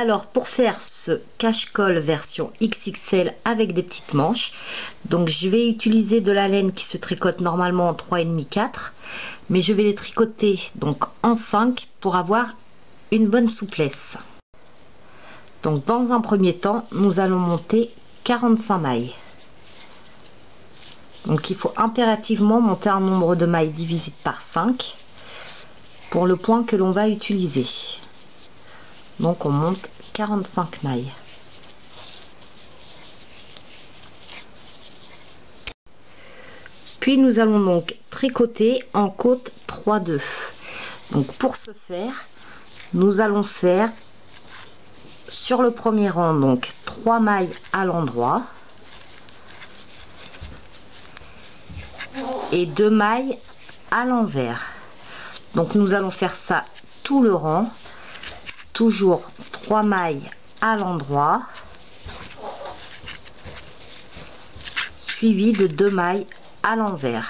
Alors pour faire ce cache-colle version XXL avec des petites manches, donc je vais utiliser de la laine qui se tricote normalement en 3,5-4, mais je vais les tricoter donc en 5 pour avoir une bonne souplesse. Donc dans un premier temps, nous allons monter 45 mailles. Donc il faut impérativement monter un nombre de mailles divisible par 5 pour le point que l'on va utiliser. Donc on monte 45 mailles. Puis nous allons donc tricoter en côte 3-2. Donc pour ce faire, nous allons faire sur le premier rang donc 3 mailles à l'endroit et 2 mailles à l'envers. Donc nous allons faire ça tout le rang, toujours 3 mailles à l'endroit suivi de 2 mailles à l'envers.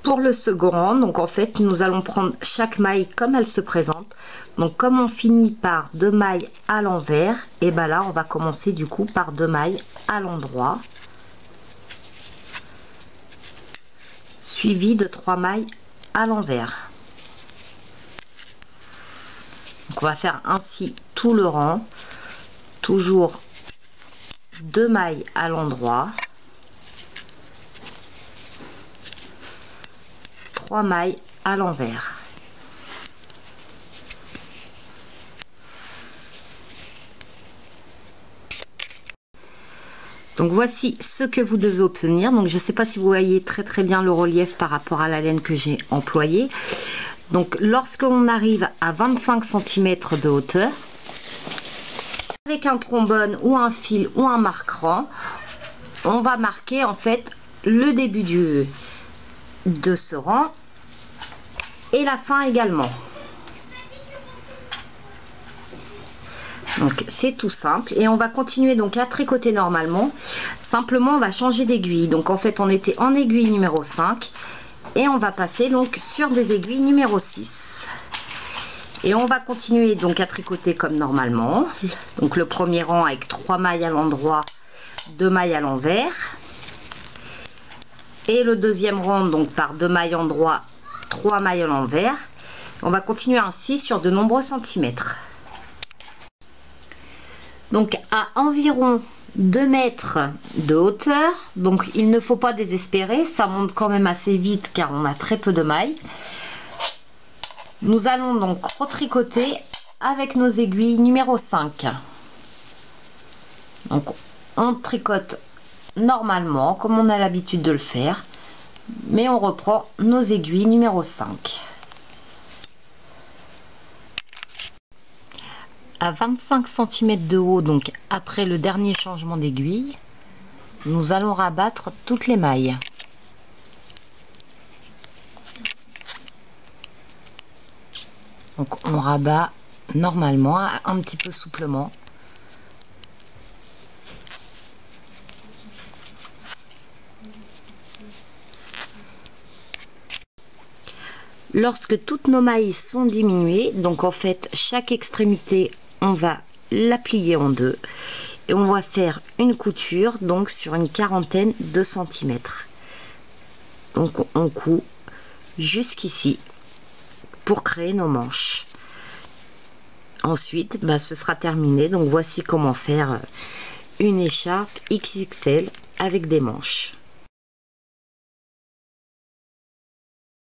Pour le second rang, donc en fait nous allons prendre chaque maille comme elle se présente. Donc comme on finit par 2 mailles à l'envers, et ben là on va commencer du coup par 2 mailles à l'endroit suivi de 3 mailles à l'envers. Donc on va faire ainsi tout le rang, toujours 2 mailles à l'endroit, 3 mailles à l'envers. Donc voici ce que vous devez obtenir. Donc je ne sais pas si vous voyez très bien le relief par rapport à la laine que j'ai employée. Donc lorsque l'on arrive à 25 cm de hauteur, avec un trombone ou un fil ou un marqueran, on va marquer en fait le début de ce rang et la fin également. Donc c'est tout simple et on va continuer donc à tricoter normalement. Simplement on va changer d'aiguille. Donc en fait on était en aiguille numéro 5 et on va passer donc sur des aiguilles numéro 6. Et on va continuer donc à tricoter comme normalement. Donc le premier rang avec 3 mailles à l'endroit, 2 mailles à l'envers. Et le deuxième rang donc par 2 mailles endroit, 3 mailles à l'envers. On va continuer ainsi sur de nombreux centimètres. Donc à environ 2 mètres de hauteur, donc il ne faut pas désespérer, ça monte quand même assez vite car on a très peu de mailles. Nous allons donc retricoter avec nos aiguilles numéro 5. Donc on tricote normalement comme on a l'habitude de le faire, mais on reprend nos aiguilles numéro 5. À 25 cm de haut, donc après le dernier changement d'aiguille, nous allons rabattre toutes les mailles. Donc on rabat normalement, un petit peu souplement. Lorsque toutes nos mailles sont diminuées, donc en fait chaque extrémité on va la plier en deux et on va faire une couture donc sur une quarantaine de centimètres. Donc on coud jusqu'ici pour créer nos manches. Ensuite ce sera terminé. Donc voici comment faire une écharpe XXL avec des manches.